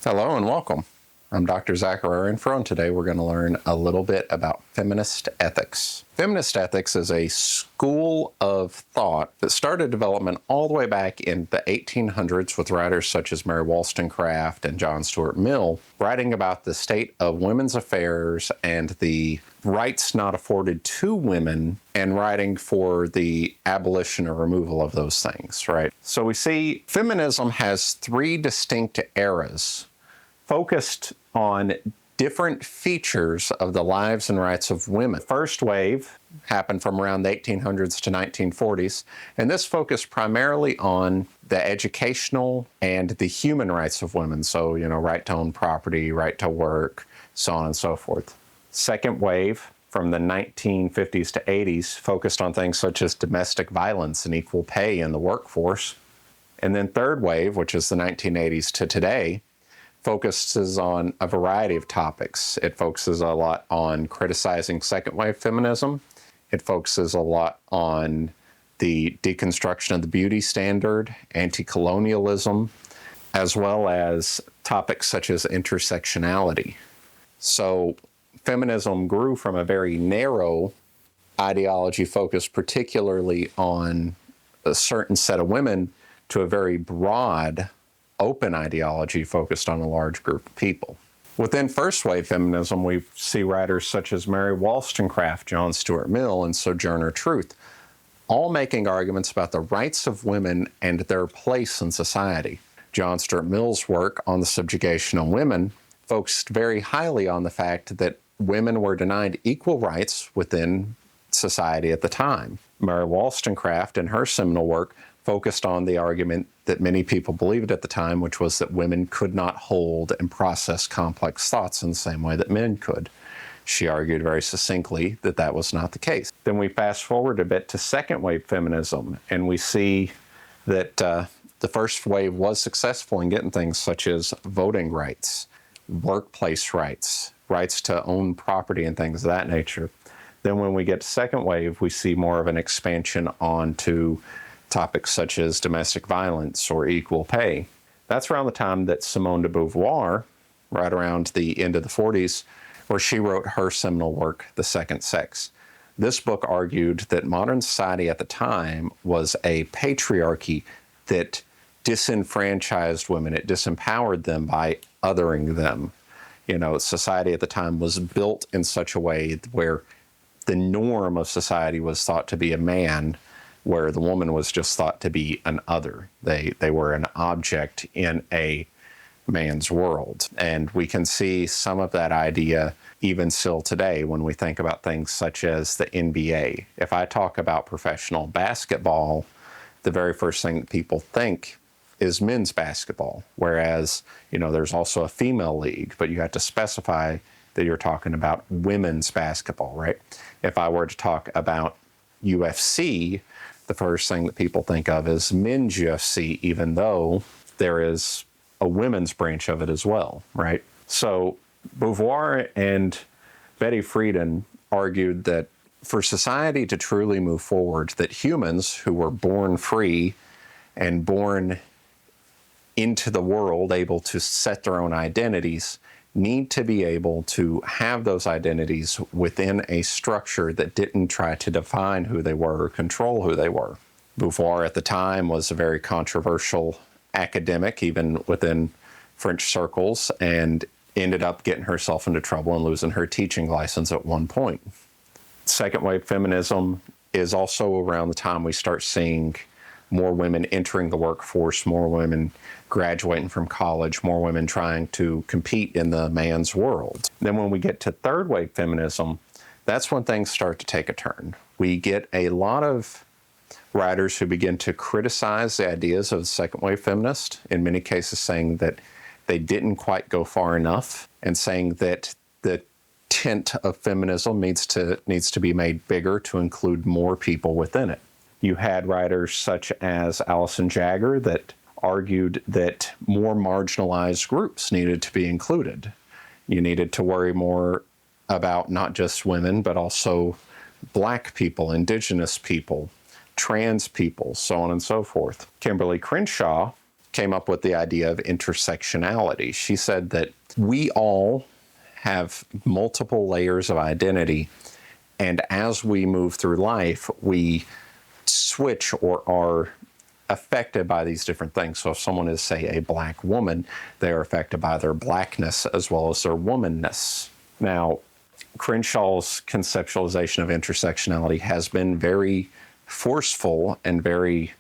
Hello and welcome. I'm Dr. Zachary Renfro, and today we're going to learn a little bit about feminist ethics. Feminist ethics is a school of thought that started development all the way back in the 1800s with writers such as Mary Wollstonecraft and John Stuart Mill, writing about the state of women's affairs and the rights not afforded to women, and writing for the abolition or removal of those things, right? So we see feminism has three distinct eras focused on different features of the lives and rights of women. The first wave happened from around the 1800s to 1940s, and this focused primarily on the educational and the human rights of women. So, right to own property, right to work, so on and so forth. Second wave from the 1950s to 80s focused on things such as domestic violence and equal pay in the workforce. And then third wave, which is the 1980s to today, focuses on a variety of topics. It focuses a lot on criticizing second wave feminism. It focuses a lot on the deconstruction of the beauty standard, anti-colonialism, as well as topics such as intersectionality. So feminism grew from a very narrow ideology focused particularly on a certain set of women to a very broad open ideology focused on a large group of people. Within first wave feminism, we see writers such as Mary Wollstonecraft, John Stuart Mill, and Sojourner Truth, all making arguments about the rights of women and their place in society. John Stuart Mill's work on the subjugation of women focused very highly on the fact that women were denied equal rights within society at the time. Mary Wollstonecraft, in her seminal work, focused on the argument that many people believed at the time, which was that women could not hold and process complex thoughts in the same way that men could. She argued very succinctly that that was not the case. Then we fast forward a bit to second wave feminism, and we see that the first wave was successful in getting things such as voting rights, workplace rights, rights to own property, and things of that nature. Then when we get to second wave, we see more of an expansion onto topics such as domestic violence or equal pay. That's around the time that Simone de Beauvoir, right around the end of the 40s, where she wrote her seminal work, The Second Sex. This book argued that modern society at the time was a patriarchy that disenfranchised women. It disempowered them by othering them. Society at the time was built in such a way where the norm of society was thought to be a man, where the woman was just thought to be an other. They were an object in a man's world. And we can see some of that idea even still today when we think about things such as the NBA. If I talk about professional basketball, the very first thing that people think is men's basketball, whereas, there's also a female league, but you have to specify that you're talking about women's basketball, right? If I were to talk about UFC, the first thing that people think of is men's UFC, even though there is a women's branch of it as well, right? So Beauvoir and Betty Friedan argued that for society to truly move forward, that humans who were born free and born into the world able to set their own identities need to be able to have those identities within a structure that didn't try to define who they were or control who they were. Beauvoir at the time was a very controversial academic, even within French circles, and ended up getting herself into trouble and losing her teaching license at one point. Second wave feminism is also around the time we start seeing more women entering the workforce, more women graduating from college, more women trying to compete in the man's world. Then when we get to third wave feminism, that's when things start to take a turn. We get a lot of writers who begin to criticize the ideas of the second wave feminist, in many cases saying that they didn't quite go far enough, and saying that the tent of feminism needs to be made bigger to include more people within it. You had writers such as Alison Jagger that argued that more marginalized groups needed to be included. You needed to worry more about not just women, but also Black people, Indigenous people, trans people, so on and so forth. Kimberly Crenshaw came up with the idea of intersectionality. She said that we all have multiple layers of identity, and as we move through life, we switch or are affected by these different things. So if someone is, say, a black woman, they are affected by their blackness as well as their womanness. Now, Crenshaw's conceptualization of intersectionality has been very forceful and very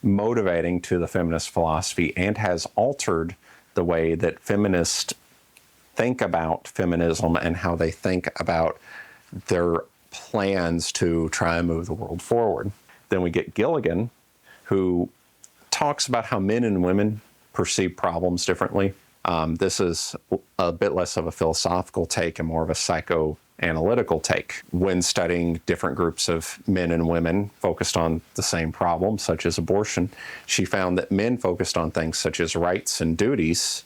motivating to the feminist philosophy, and has altered the way that feminists think about feminism and how they think about their plans to try and move the world forward. Then we get Gilligan, who talks about how men and women perceive problems differently. This is a bit less of a philosophical take and more of a psychoanalytical take. When studying different groups of men and women focused on the same problem, such as abortion, she found that men focused on things such as rights and duties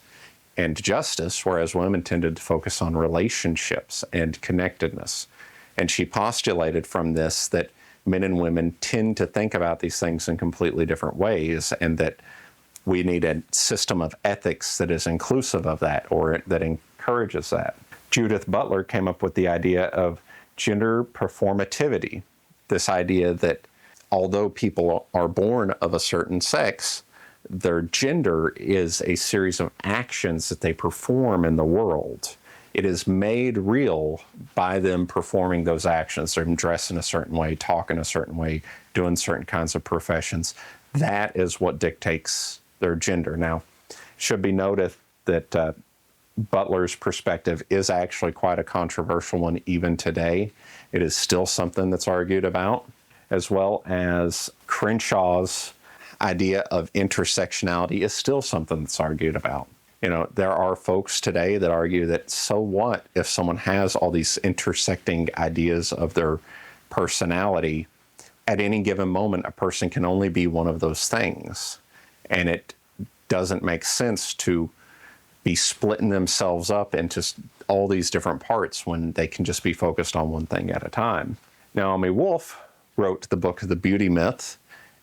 and justice, whereas women tended to focus on relationships and connectedness. And she postulated from this that men and women tend to think about these things in completely different ways, and that we need a system of ethics that is inclusive of that, or that encourages that. Judith Butler came up with the idea of gender performativity, this idea that although people are born of a certain sex, their gender is a series of actions that they perform in the world. It is made real by them performing those actions. They're dressed in a certain way, talking a certain way, doing certain kinds of professions. That is what dictates their gender. Now, it should be noted that Butler's perspective is actually quite a controversial one even today. It is still something that's argued about, as well as Crenshaw's idea of intersectionality is still something that's argued about. You know, there are folks today that argue that so what if someone has all these intersecting ideas of their personality? At any given moment, a person can only be one of those things. And it doesn't make sense to be splitting themselves up into all these different parts when they can just be focused on one thing at a time. Naomi Wolf wrote the book The Beauty Myth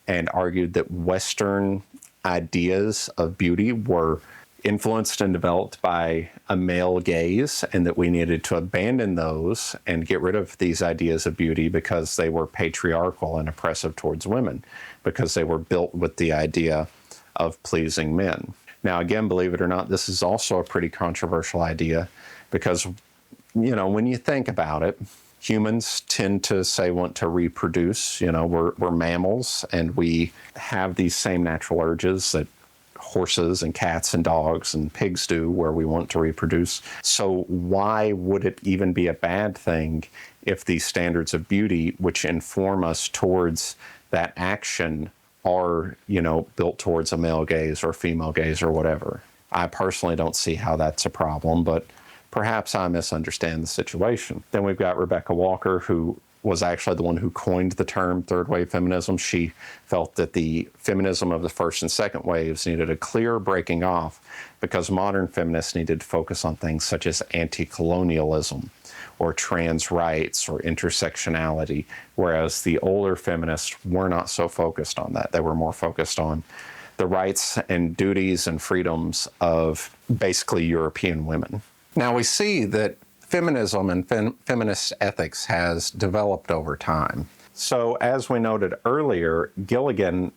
and argued that Western ideas of beauty were influenced and developed by a male gaze, and that we needed to abandon those and get rid of these ideas of beauty because they were patriarchal and oppressive towards women, because they were built with the idea of pleasing men. Now, again, believe it or not, this is also a pretty controversial idea because, you know, when you think about it, humans tend to want to reproduce. You know, we're mammals, and we have these same natural urges that horses and cats and dogs and pigs do, where we want to reproduce. So why would it even be a bad thing if these standards of beauty, which inform us towards that action, are, you know, built towards a male gaze or female gaze or whatever? I personally don't see how that's a problem, but perhaps I misunderstand the situation. Then we've got Rebecca Walker, who was actually the one who coined the term third wave feminism. She felt that the feminism of the first and second waves needed a clear breaking off because modern feminists needed to focus on things such as anti-colonialism or trans rights or intersectionality, whereas the older feminists were not so focused on that. They were more focused on the rights and duties and freedoms of basically European women. Now we see that feminism and feminist ethics has developed over time. So as we noted earlier, Gilligan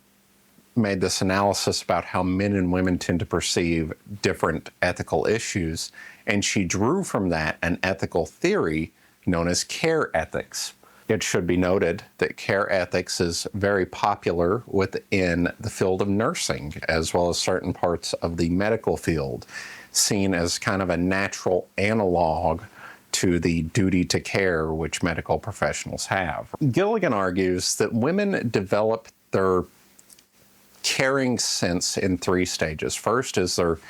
made this analysis about how men and women tend to perceive different ethical issues, and she drew from that an ethical theory known as care ethics. It should be noted that care ethics is very popular within the field of nursing, as well as certain parts of the medical field, seen as kind of a natural analog to the duty to care which medical professionals have. Gilligan argues that women develop their caring sense in three stages. First is their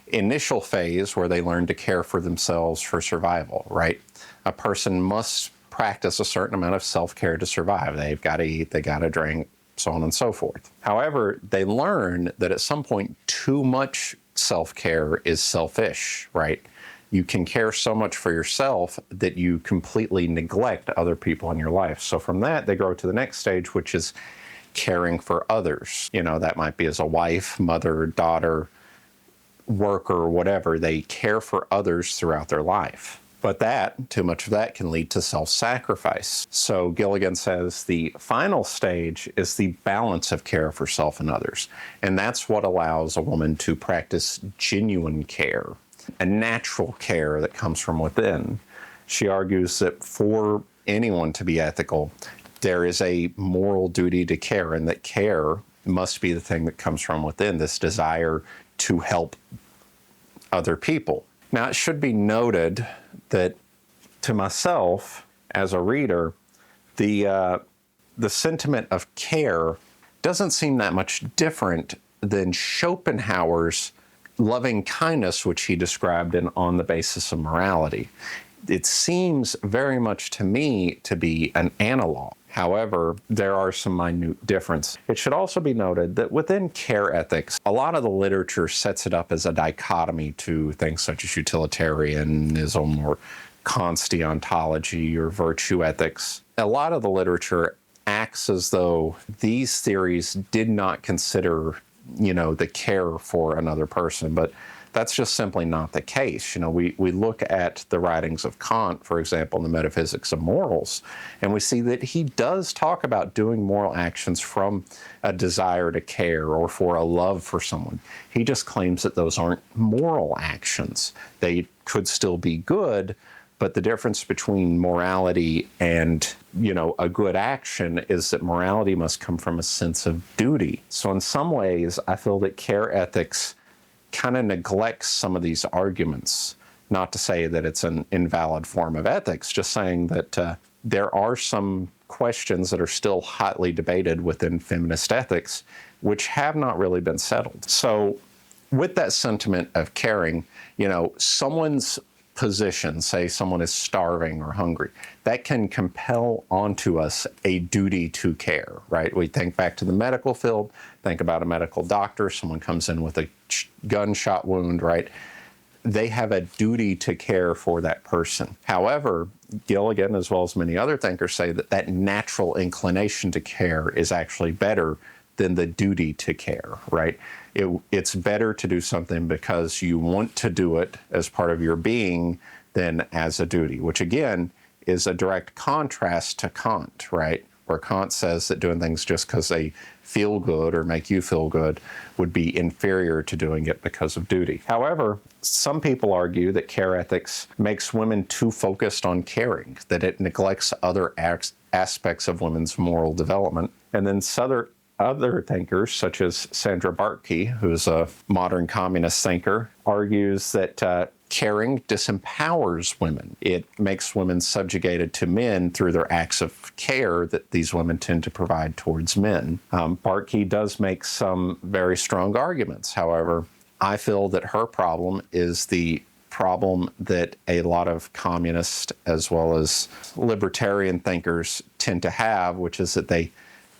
initial phase, where they learn to care for themselves for survival, right? A person must practice a certain amount of self-care to survive. They've got to eat, they got to drink, so on and so forth. However, they learn that at some point too much self-care is selfish, right? You can care so much for yourself that you completely neglect other people in your life. So from that, they grow to the next stage, which is caring for others. That might be as a wife, mother, daughter, worker, whatever. They care for others throughout their life. But too much of that can lead to self-sacrifice. So Gilligan says the final stage is the balance of care for self and others. And that's what allows a woman to practice genuine care, a natural care that comes from within. She argues that for anyone to be ethical, there is a moral duty to care, and that care must be the thing that comes from within, this desire to help other people. Now, it should be noted that to myself, as a reader, the sentiment of care doesn't seem that much different than Schopenhauer's loving kindness, which he described in On the Basis of Morality. It seems very much to me to be an analog. However, there are some minute differences. It should also be noted that within care ethics, a lot of the literature sets it up as a dichotomy to things such as utilitarianism or Kant's deontology or virtue ethics. A lot of the literature acts as though these theories did not consider, the care for another person, but that's just simply not the case. We look at the writings of Kant, for example, in the Metaphysics of Morals, and we see that he does talk about doing moral actions from a desire to care or for a love for someone. He just claims that those aren't moral actions. They could still be good, but the difference between morality and, a good action is that morality must come from a sense of duty. So in some ways, I feel that care ethics kind of neglects some of these arguments. Not to say that it's an invalid form of ethics, just saying that there are some questions that are still hotly debated within feminist ethics, which have not really been settled. So with that sentiment of caring, someone's position, say someone is starving or hungry, that can compel onto us a duty to care, right? We think back to the medical field, think about a medical doctor, someone comes in with a gunshot wound, right? They have a duty to care for that person. However, Gilligan, as well as many other thinkers, say that natural inclination to care is actually better than the duty to care, right? It's better to do something because you want to do it as part of your being than as a duty, which again is a direct contrast to Kant, right? Where Kant says that doing things just because they feel good or make you feel good would be inferior to doing it because of duty. However, some people argue that care ethics makes women too focused on caring, that it neglects other aspects of women's moral development. And then other thinkers, such as Sandra Bartke, who's a modern communist thinker, argues that caring disempowers women. It makes women subjugated to men through their acts of care that these women tend to provide towards men. Bartke does make some very strong arguments. However, I feel that her problem is the problem that a lot of communist as well as libertarian thinkers tend to have, which is that they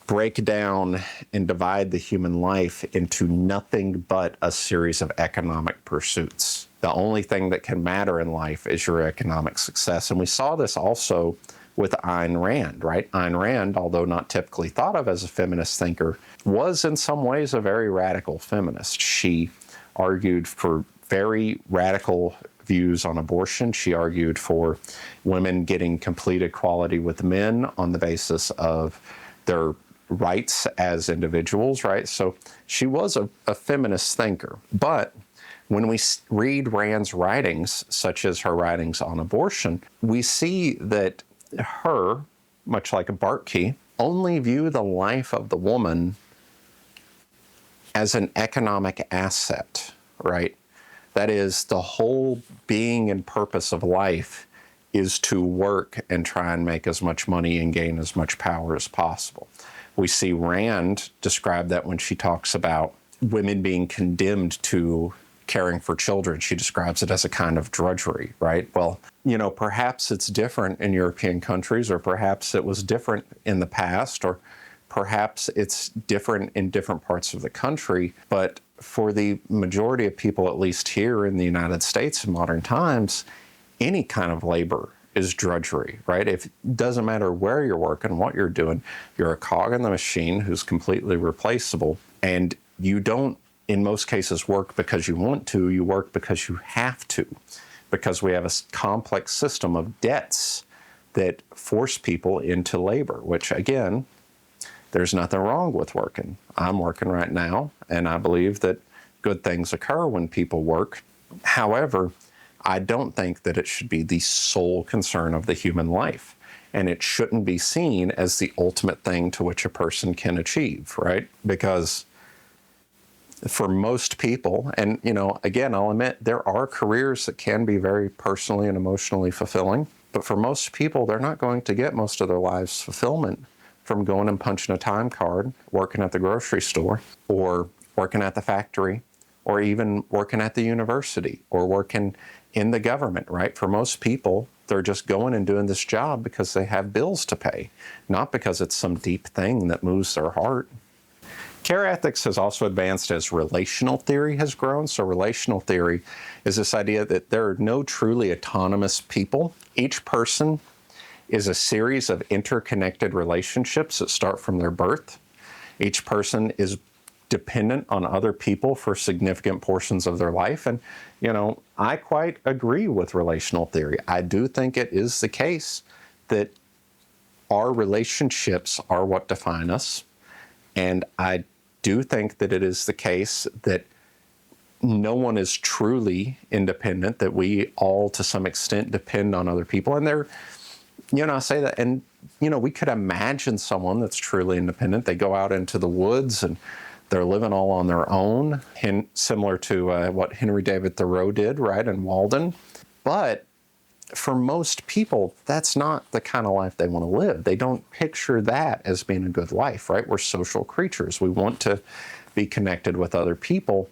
break down and divide the human life into nothing but a series of economic pursuits. The only thing that can matter in life is your economic success. And we saw this also with Ayn Rand, right? Ayn Rand, although not typically thought of as a feminist thinker, was in some ways a very radical feminist. She argued for very radical views on abortion. She argued for women getting complete equality with men on the basis of their rights as individuals, right? So she was a feminist thinker. But when we read Rand's writings, such as her writings on abortion, we see that her, much like a Bartke, only view the life of the woman as an economic asset, right? That is, the whole being and purpose of life is to work and try and make as much money and gain as much power as possible. We see Rand describe that when she talks about women being condemned to caring for children. She describes it as a kind of drudgery, right? Well, perhaps it's different in European countries, or perhaps it was different in the past, or perhaps it's different in different parts of the country. But for the majority of people, at least here in the United States in modern times, any kind of labor is drudgery, right? If it doesn't matter where you're working, what you're doing, you're a cog in the machine who's completely replaceable, and you don't, in most cases, work because you want to, you work because you have to, because we have a complex system of debts that force people into labor, which again, there's nothing wrong with working. I'm working right now, and I believe that good things occur when people work. However, I don't think that it should be the sole concern of the human life, and it shouldn't be seen as the ultimate thing to which a person can achieve, right? Because for most people, and again, I'll admit there are careers that can be very personally and emotionally fulfilling, but for most people, they're not going to get most of their lives fulfillment from going and punching a time card, working at the grocery store, or working at the factory, or even working at the university, or working in the government, right? For most people, they're just going and doing this job because they have bills to pay, not because it's some deep thing that moves their heart. Care ethics has also advanced as relational theory has grown. So relational theory is this idea that there are no truly autonomous people. Each person is a series of interconnected relationships that start from their birth. Each person is dependent on other people for significant portions of their life. And, I quite agree with relational theory. I do think it is the case that our relationships are what define us. And I do think that it is the case that no one is truly independent, that we all to some extent depend on other people. And I say that, and, we could imagine someone that's truly independent. They go out into the woods and they're living all on their own, similar to what Henry David Thoreau did, right, in Walden. But for most people, that's not the kind of life they want to live. They don't picture that as being a good life, right? We're social creatures. We want to be connected with other people.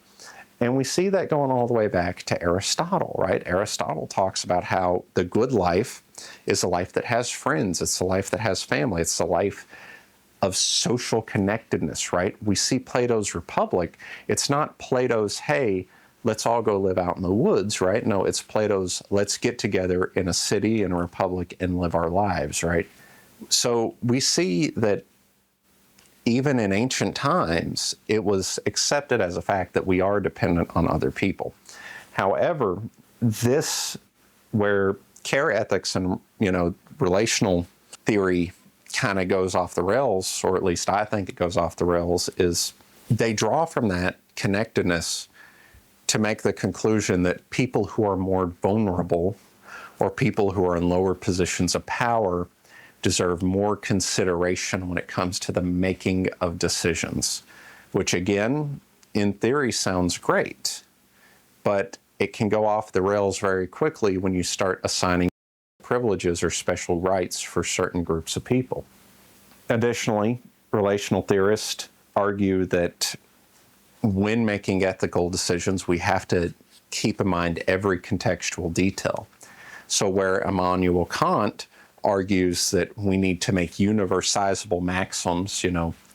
And we see that going all the way back to Aristotle, right? Aristotle talks about how the good life is a life that has friends. It's a life that has family. It's a life of social connectedness, right? We see Plato's Republic. It's not Plato's, hey, let's all go live out in the woods, right? No, it's Plato's, let's get together in a city, in a republic, and live our lives, right? So we see that even in ancient times, it was accepted as a fact that we are dependent on other people. However, this, where care ethics and, relational theory kind of goes off the rails, or at least I think it goes off the rails, is they draw from that connectedness to make the conclusion that people who are more vulnerable or people who are in lower positions of power deserve more consideration when it comes to the making of decisions, which again, in theory sounds great, but it can go off the rails very quickly when you start assigning privileges or special rights for certain groups of people. Additionally, relational theorists argue that when making ethical decisions, we have to keep in mind every contextual detail. So where Immanuel Kant argues that we need to make universalizable maxims,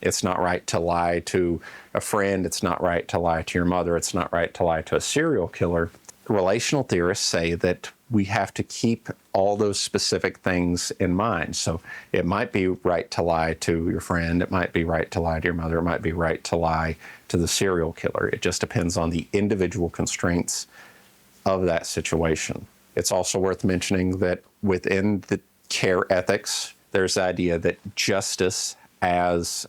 it's not right to lie to a friend, it's not right to lie to your mother, it's not right to lie to a serial killer. Relational theorists say that we have to keep all those specific things in mind. So it might be right to lie to your friend, it might be right to lie to your mother, it might be right to lie to the serial killer. It just depends on the individual constraints of that situation. It's also worth mentioning that within the care ethics, there's the idea that justice as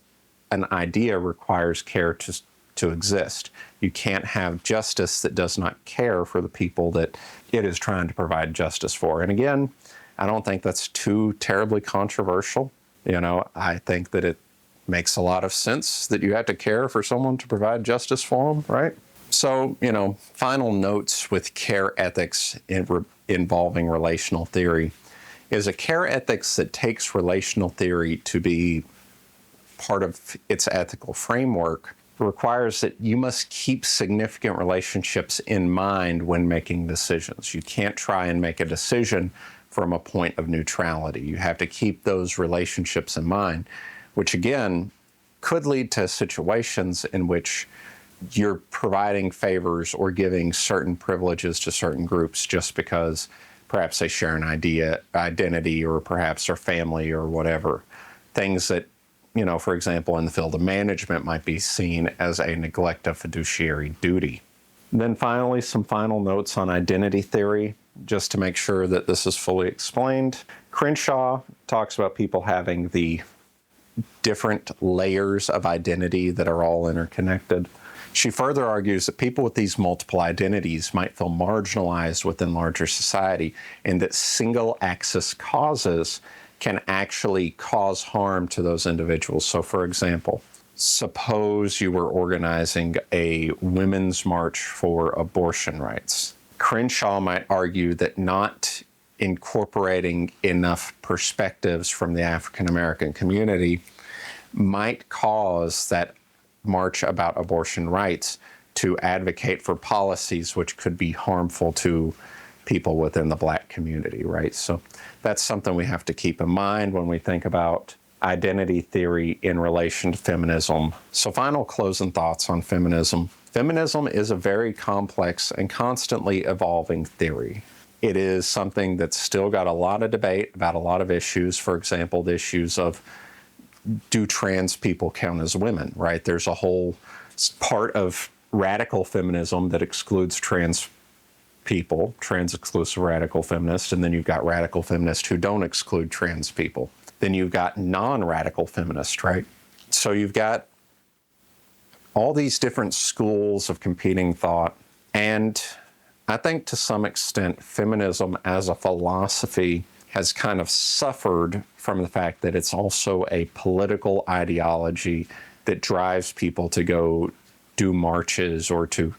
an idea requires care to exist. You can't have justice that does not care for the people that it is trying to provide justice for. And again, I don't think that's too terribly controversial. I think that it makes a lot of sense that you have to care for someone to provide justice for them, right? So, final notes with care ethics involving relational theory is a care ethics that takes relational theory to be part of its ethical framework requires that you must keep significant relationships in mind when making decisions. You can't try and make a decision from a point of neutrality. You have to keep those relationships in mind, which again could lead to situations in which you're providing favors or giving certain privileges to certain groups just because perhaps they share an identity, or perhaps their family or whatever. Things that, for example, in the field of management might be seen as a neglect of fiduciary duty. And then finally, some final notes on identity theory, just to make sure that this is fully explained. Crenshaw talks about people having the different layers of identity that are all interconnected. She further argues that people with these multiple identities might feel marginalized within larger society, and that single-axis causes can actually cause harm to those individuals. So, for example, suppose you were organizing a women's march for abortion rights. Crenshaw might argue that not incorporating enough perspectives from the African American community might cause that march about abortion rights to advocate for policies which could be harmful to people within the Black community, right? So that's something we have to keep in mind when we think about identity theory in relation to feminism. So final closing thoughts on feminism. Feminism is a very complex and constantly evolving theory. It is something that's still got a lot of debate about a lot of issues. For example, the issues of, do trans people count as women, right? There's a whole part of radical feminism that excludes trans people, trans-exclusive radical feminists, and then you've got radical feminists who don't exclude trans people. Then you've got non-radical feminists, right? So you've got all these different schools of competing thought, and I think to some extent feminism as a philosophy has kind of suffered from the fact that it's also a political ideology that drives people to go do marches or to,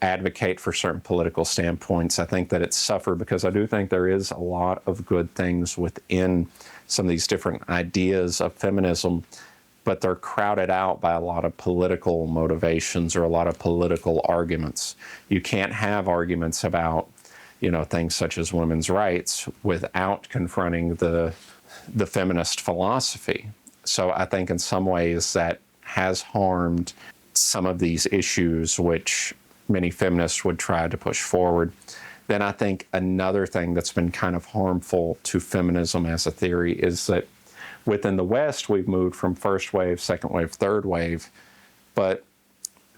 advocate for certain political standpoints. I think that it's suffered because I do think there is a lot of good things within some of these different ideas of feminism, but they're crowded out by a lot of political motivations or a lot of political arguments. You can't have arguments about things such as women's rights without confronting the feminist philosophy. So I think in some ways that has harmed some of these issues which many feminists would try to push forward. Then I think another thing that's been kind of harmful to feminism as a theory is that within the West, we've moved from first wave, second wave, third wave, but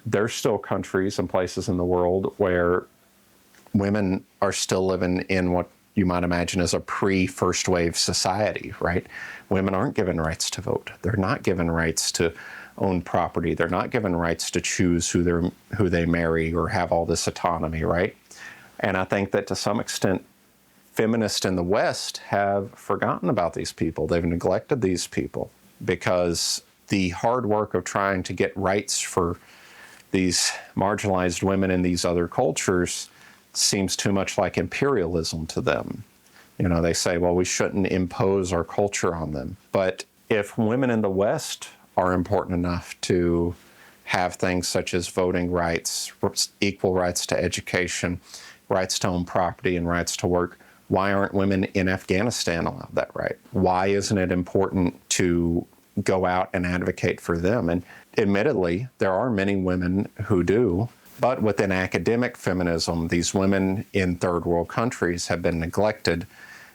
there's still countries and places in the world where women are still living in what you might imagine as a pre-first wave society, right? Women aren't given rights to vote. They're not given rights to own property. They're not given rights to choose who they marry or have all this autonomy, right? And I think that to some extent, feminists in the West have forgotten about these people. They've neglected these people because the hard work of trying to get rights for these marginalized women in these other cultures seems too much like imperialism to them. They say, well, we shouldn't impose our culture on them. But if women in the West are important enough to have things such as voting rights, equal rights to education, rights to own property, and rights to work, why aren't women in Afghanistan allowed that right? Why isn't it important to go out and advocate for them? And admittedly, there are many women who do, but within academic feminism, these women in third world countries have been neglected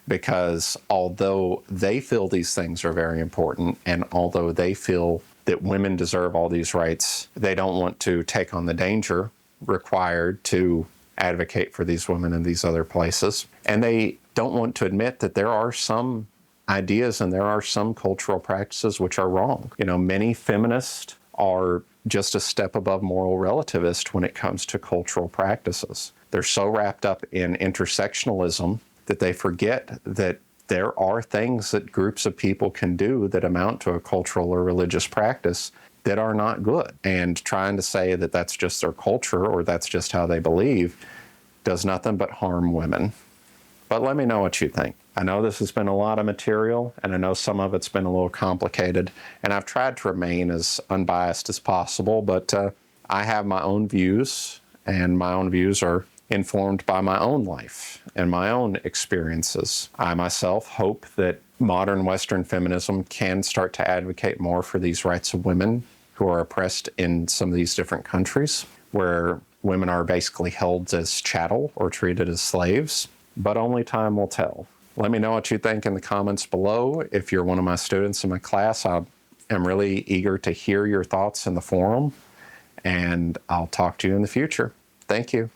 because although they feel these things are very important, and although they feel that women deserve all these rights, they don't want to take on the danger required to advocate for these women in these other places. And they don't want to admit that there are some ideas and there are some cultural practices which are wrong. Many feminists are just a step above moral relativist when it comes to cultural practices. They're so wrapped up in intersectionalism that they forget that there are things that groups of people can do that amount to a cultural or religious practice that are not good. And trying to say that that's just their culture or that's just how they believe does nothing but harm women. But let me know what you think. I know this has been a lot of material, and I know some of it's been a little complicated, and I've tried to remain as unbiased as possible, but I have my own views, and my own views are informed by my own life and my own experiences. I myself hope that modern Western feminism can start to advocate more for these rights of women who are oppressed in some of these different countries, where women are basically held as chattel or treated as slaves. but only time will tell. Let me know what you think in the comments below. If you're one of my students in my class, I am really eager to hear your thoughts in the forum, and I'll talk to you in the future. Thank you.